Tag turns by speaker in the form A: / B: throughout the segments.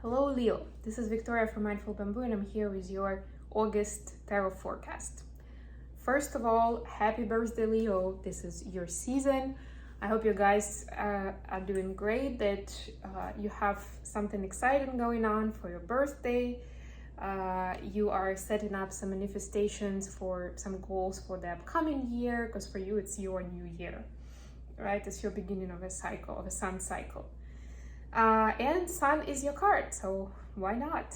A: Hello Leo, this is Victoria from Mindful Bamboo and I'm here with your August tarot forecast. First of all, happy birthday Leo, this is your season. I hope you guys are doing great, that you have something exciting going on for your birthday. You are setting up some manifestations for some goals for the upcoming year, because for you it's your new year, right? It's your beginning of a cycle, of a sun cycle. And sun is your card, so why not?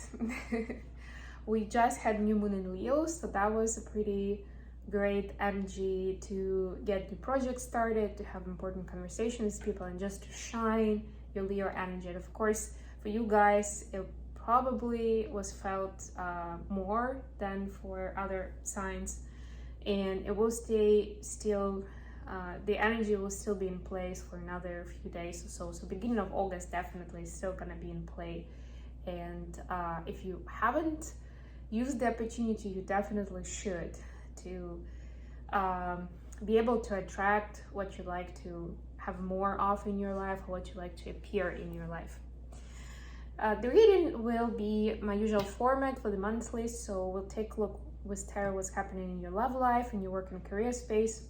A: We just had new moon in Leo, so that was a pretty great energy to get the project started, to have important conversations with people, and just to shine your Leo energy. And of course, for you guys, it probably was felt more than for other signs, and it will stay still. The energy will still be in place for another few days or so. So beginning of August definitely is still gonna be in play. And if you haven't used the opportunity, you definitely should, to be able to attract what you like to have more of in your life, or what you like to appear in your life. The reading will be my usual format for the monthly, so we'll take a look with tarot what's happening in your love life, in your work and career space.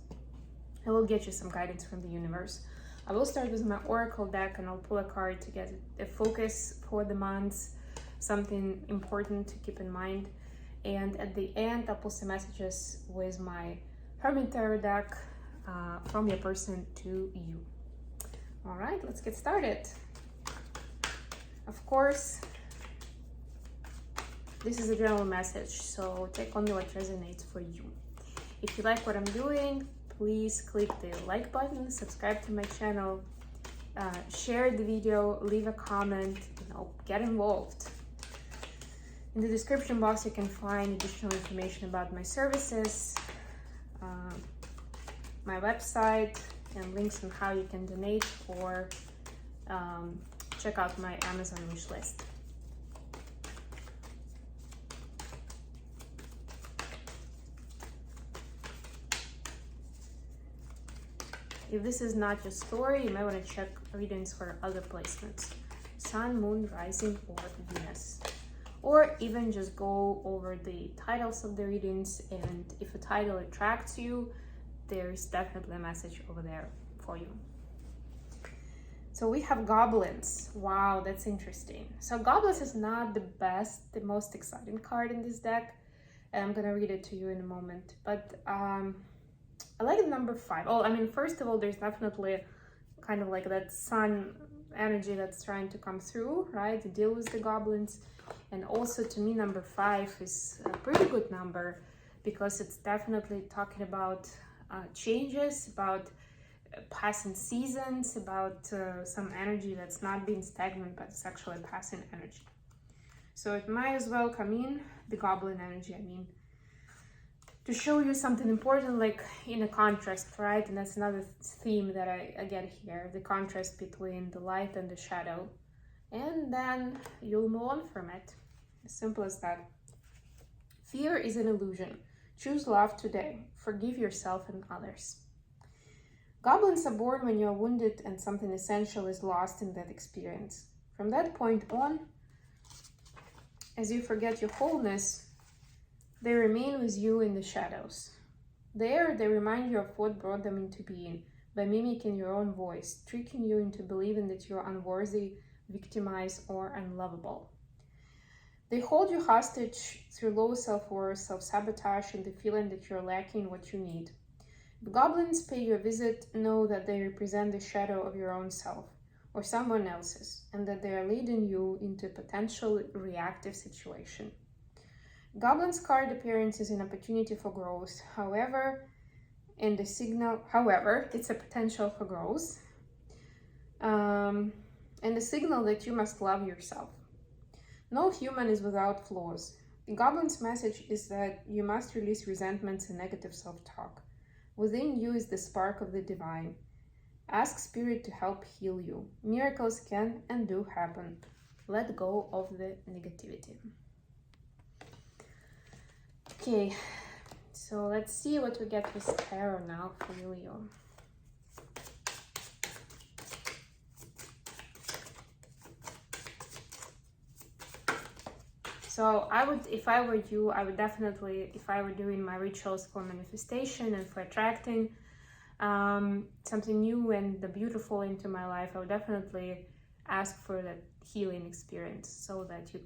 A: I will get you some guidance from the universe. I will start with my oracle deck and I'll pull a card to get a focus for the months, something important to keep in mind. And at the end, I'll pull some messages with my Hermit Tarot deck from your person to you. All right, let's get started. Of course, this is a general message, so take only what resonates for you. If you like what I'm doing, please click the like button, subscribe to my channel, share the video, leave a comment, get involved. In the description box, you can find additional information about my services, my website, and links on how you can donate or check out my Amazon wish list. If this is not your story, you might want to check readings for other placements. Sun, Moon, Rising, or Venus. Or even just go over the titles of the readings, and if a title attracts you, there's definitely a message over there for you. So we have goblins. Wow, that's interesting. So goblins is not the most exciting card in this deck, and I'm gonna read it to you in a moment. But I like the number 5. Oh, I mean, first of all, there's definitely kind of like that sun energy that's trying to come through, right, to deal with the goblins. And also, to me, number 5 is a pretty good number, because it's definitely talking about changes, about passing seasons, about some energy that's not being stagnant, but it's actually passing energy. So it might as well come in, the goblin energy, I mean, to show you something important, like in a contrast, right? And that's another theme that I get here, the contrast between the light and the shadow. And then you'll move on from it. As simple as that. Fear is an illusion. Choose love today. Forgive yourself and others. Goblins are born when you're wounded and something essential is lost in that experience. From that point on, as you forget your wholeness, they remain with you in the shadows. There, they remind you of what brought them into being, by mimicking your own voice, tricking you into believing that you're unworthy, victimized, or unlovable. They hold you hostage through low self-worth, self-sabotage, and the feeling that you're lacking what you need. If goblins pay you a visit, know that they represent the shadow of your own self, or someone else's, and that they are leading you into a potential reactive situation. Goblin's card appearance is an opportunity for growth. However, it's a potential for growth. And a signal that you must love yourself. No human is without flaws. The goblin's message is that you must release resentments and negative self-talk. Within you is the spark of the divine. Ask Spirit to help heal you. Miracles can and do happen. Let go of the negativity. Okay, so let's see what we get with tarot now for you, Leo. So I would, if I were you, I would definitely, if I were doing my rituals for manifestation and for attracting something new and the beautiful into my life, I would definitely ask for that healing experience so that you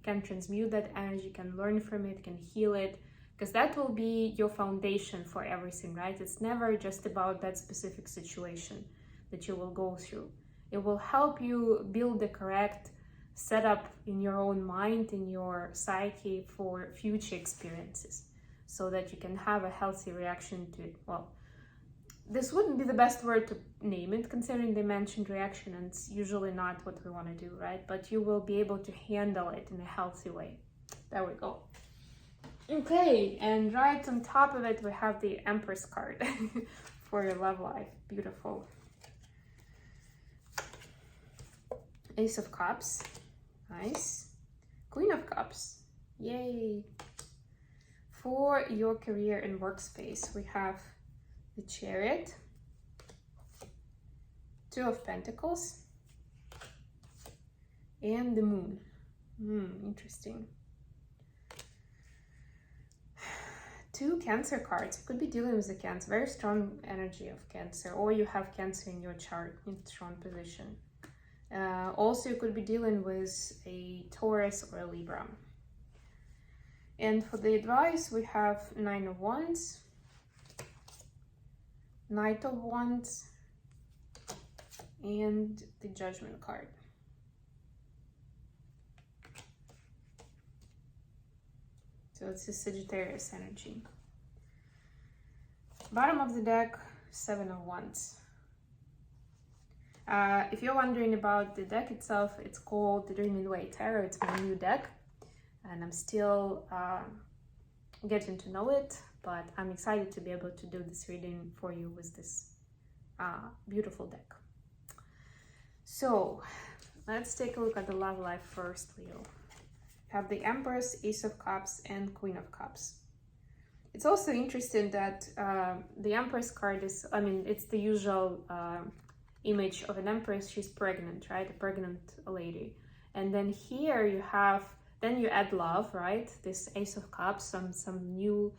A: can transmute that energy, can learn from it, can heal it, because that will be your foundation for everything, right? It's never just about that specific situation that you will go through. It will help you build the correct setup in your own mind, in your psyche for future experiences, so that you can have a healthy reaction to it. Well, this wouldn't be the best word to name it, considering they mentioned reaction, and it's usually not what we want to do, right? But you will be able to handle it in a healthy way. There we go. Okay, and right on top of it, we have the Empress card for your love life. Beautiful. Ace of Cups. Nice. Queen of Cups. Yay. For your career and workspace, we have the Chariot, Two of Pentacles, and the Moon. Interesting. Two Cancer cards. You could be dealing with the Cancer, very strong energy of Cancer, or you have Cancer in your chart in strong position. Also, you could be dealing with a Taurus or a Libra. And for the advice, we have Nine of Wands, Knight of Wands, and the Judgment card. So it's a Sagittarius energy. Bottom of the deck, Seven of Wands. If you're wondering about the deck itself, it's called the Dreaming Way Tarot. It's my new deck, and I'm still getting to know it, but I'm excited to be able to do this reading for you with this beautiful deck. So let's take a look at the love life first, Leo. Have the Empress, Ace of Cups, and Queen of Cups. It's also interesting that the Empress card is, it's the usual image of an Empress. She's pregnant, right? A pregnant lady. And then here you have, then you add love, right? This Ace of Cups, some new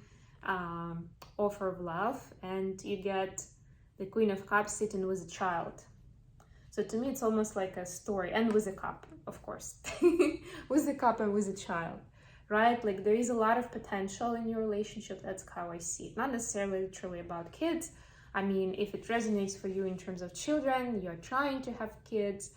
A: offer of love, and you get the Queen of Cups sitting with a child. So to me, it's almost like a story, and with a cup, of course, with a cup and with a child, right? Like there is a lot of potential in your relationship. That's how I see it. Not necessarily literally about kids. I mean, if it resonates for you in terms of children, you're trying to have kids,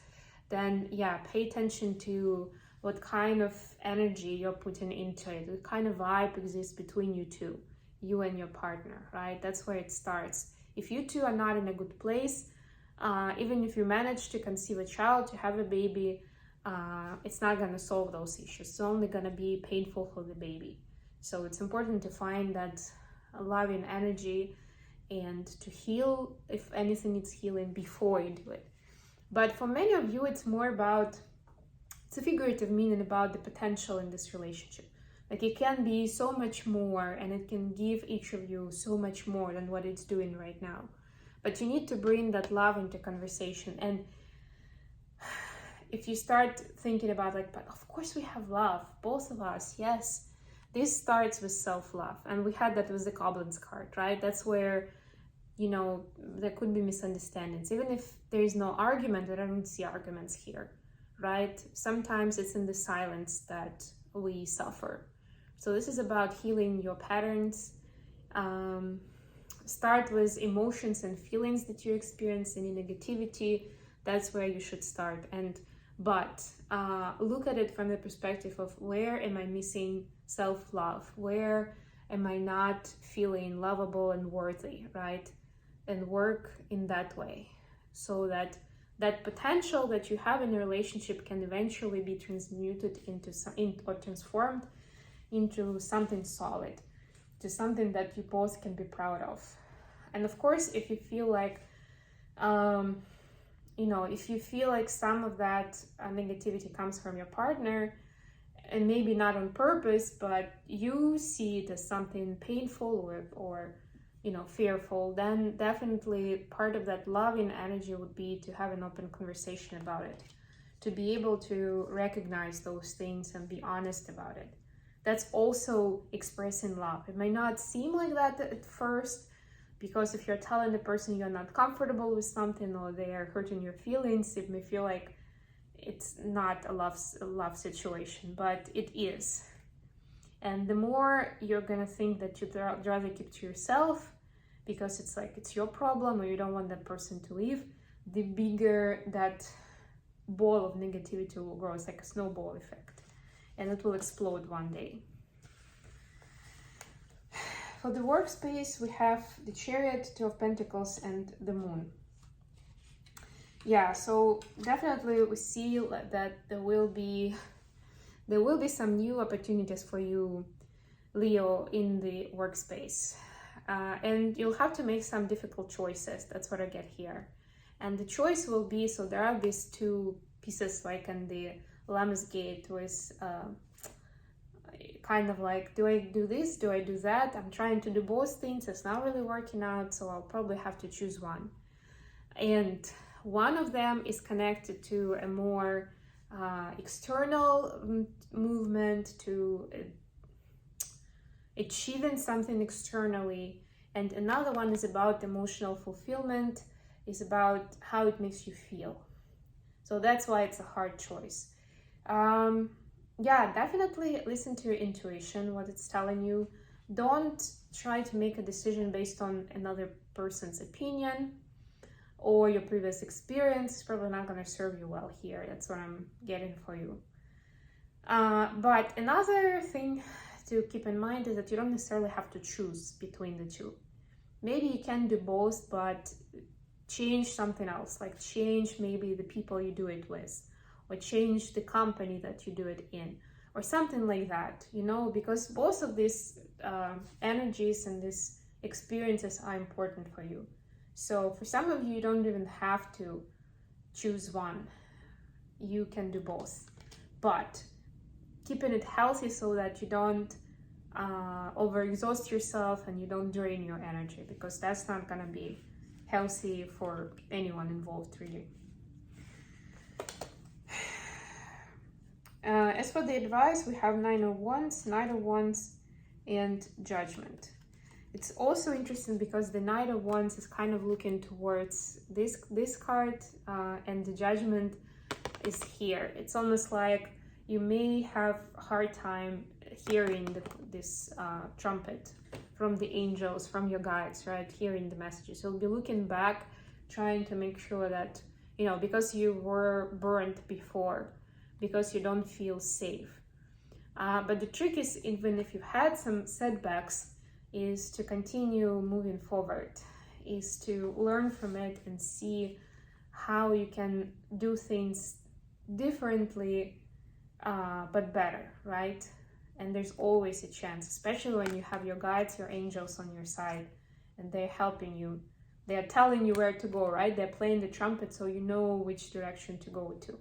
A: then yeah, pay attention to what kind of energy you're putting into it, what kind of vibe exists between you two, you and your partner, right? That's where it starts. If you two are not in a good place, even if you manage to conceive a child, to have a baby, it's not going to solve those issues. It's only going to be painful for the baby. So it's important to find that loving energy and to heal, if anything needs healing, before you do it. But for many of you, it's more about, it's a figurative meaning about the potential in this relationship. Like it can be so much more, and it can give each of you so much more than what it's doing right now. But you need to bring that love into conversation. And if you start thinking about like, but of course we have love, both of us, yes. This starts with self-love. And we had that with the Goblins card, right? That's where, you know, there could be misunderstandings. Even if there is no argument, I don't see arguments here, right? Sometimes it's in the silence that we suffer. So this is about healing your patterns. Start with emotions and feelings that you experience, any negativity. That's where you should start. But look at it from the perspective of, where am I missing self-love? Where am I not feeling lovable and worthy, right? And work in that way, so that that potential that you have in a relationship can eventually be transmuted into or transformed into something solid, to something that you both can be proud of. And of course, if you feel like, if you feel like some of that negativity comes from your partner, and maybe not on purpose, but you see it as something painful or fearful, then definitely part of that loving energy would be to have an open conversation about it, to be able to recognize those things and be honest about it. That's also expressing love. It may not seem like that at first, because if you're telling the person you're not comfortable with something or they are hurting your feelings, it may feel like it's not a love situation, but it is. And the more you're gonna think that you'd rather keep to yourself because it's like it's your problem or you don't want that person to leave, the bigger that ball of negativity will grow. It's like a snowball effect, and it will explode one day. For the workspace, we have the Chariot, Two of Pentacles, and the Moon. Yeah, so definitely we see that there will be some new opportunities for you, Leo, in the workspace. And you'll have to make some difficult choices. That's what I get here. And the choice will be, so there are these two pieces like in the Lammas gate with kind of like, do I do this? Do I do that? I'm trying to do both things. It's not really working out, so I'll probably have to choose one. And one of them is connected to a more external movement, to achieving something externally. And another one is about emotional fulfillment, is about how it makes you feel. So that's why it's a hard choice. Yeah, definitely listen to your intuition, what it's telling you. Don't try to make a decision based on another person's opinion or your previous experience. It's probably not going to serve you well here. That's what I'm getting for you. But another thing to keep in mind is that you don't necessarily have to choose between the two. Maybe you can do both, but change something else, like change maybe the people you do it with, or change the company that you do it in, or something like that, you know, because both of these energies and these experiences are important for you. So for some of you, you don't even have to choose one. You can do both, but keeping it healthy so that you don't overexhaust yourself and you don't drain your energy, because that's not gonna be healthy for anyone involved, really. As for the advice, we have Nine of Wands, Knight of Wands, and Judgment. It's also interesting because the Knight of Wands is kind of looking towards this card, and the Judgment is here. It's almost like you may have a hard time hearing this trumpet from the angels, from your guides, right? Hearing the messages. You'll be looking back, trying to make sure that, you know, because you were burnt before, because you don't feel safe. But the trick is, even if you've had some setbacks, is to continue moving forward, is to learn from it and see how you can do things differently, but better, right? And there's always a chance, especially when you have your guides, your angels on your side, and they're helping you. They're telling you where to go, right? They're playing the trumpet, so you know which direction to go to.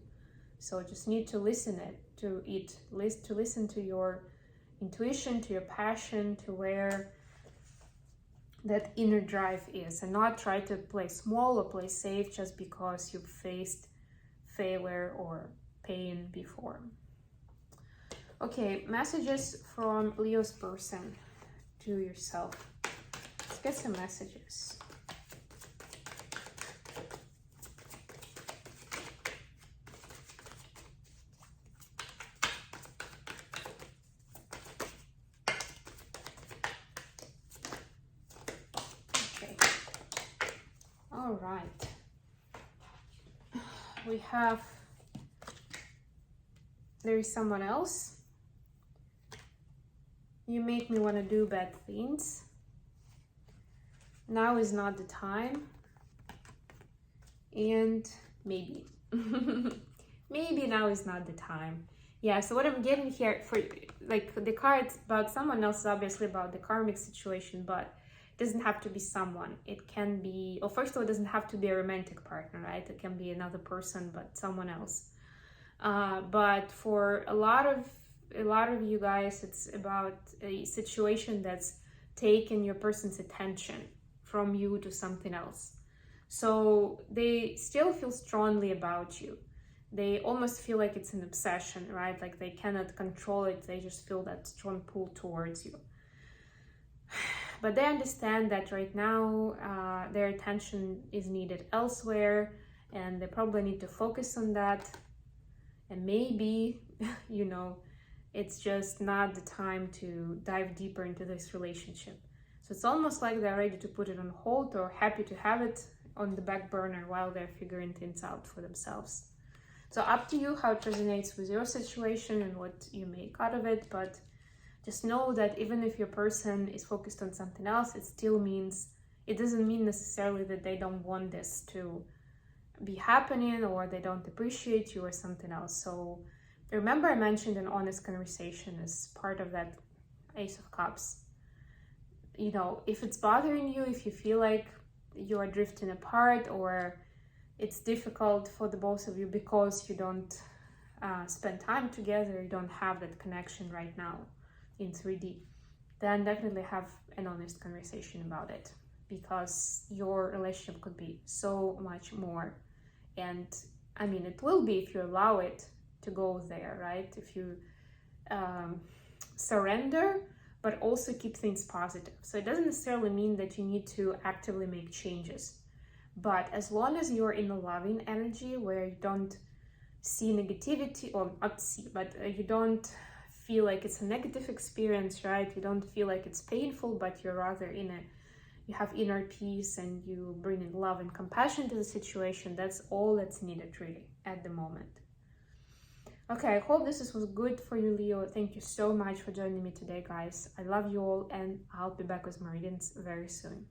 A: So just need to listen to listen to your intuition, to your passion, to where that inner drive is, and not try to play small or play safe just because you've faced failure or pain before. Okay, messages from Leo's person to yourself. Let's get some messages. Okay. All right. We have, there is someone else. You make me want to do bad things. Now is not the time. And maybe. Maybe now is not the time. Yeah, so what I'm getting here, for like the card's about someone else, is obviously about the karmic situation, but it doesn't have to be someone. It can be, well, first of all, it doesn't have to be a romantic partner, right? It can be another person, but someone else. But for a lot of you guys, it's about a situation that's taken your person's attention from you to something else. So they still feel strongly about you. they almost feel like it's an obsession, right? Like they cannot control it. They just feel that strong pull towards you. But they understand that right now their attention is needed elsewhere, and they probably need to focus on that. And maybe, you know, it's just not the time to dive deeper into this relationship. So it's almost like they're ready to put it on hold or happy to have it on the back burner while they're figuring things out for themselves. So up to you how it resonates with your situation and what you make out of it, but just know that even if your person is focused on something else, it doesn't mean necessarily that they don't want this to be happening or they don't appreciate you or something else. So remember, I mentioned an honest conversation as part of that Ace of Cups. You know, if it's bothering you, if you feel like you are drifting apart or it's difficult for the both of you because you don't spend time together, you don't have that connection right now in 3D, then definitely have an honest conversation about it, because your relationship could be so much more. And I mean, it will be if you allow it to go there, right? If you surrender, but also keep things positive. So it doesn't necessarily mean that you need to actively make changes. But as long as you're in a loving energy where you don't see negativity, or not see, but you don't feel like it's a negative experience, right? You don't feel like it's painful, but you're rather you have inner peace and you bring in love and compassion to the situation. That's all that's needed really at the moment. Okay, I hope this was good for you, Leo. Thank you so much for joining me today, guys. I love you all, and I'll be back with my readings very soon.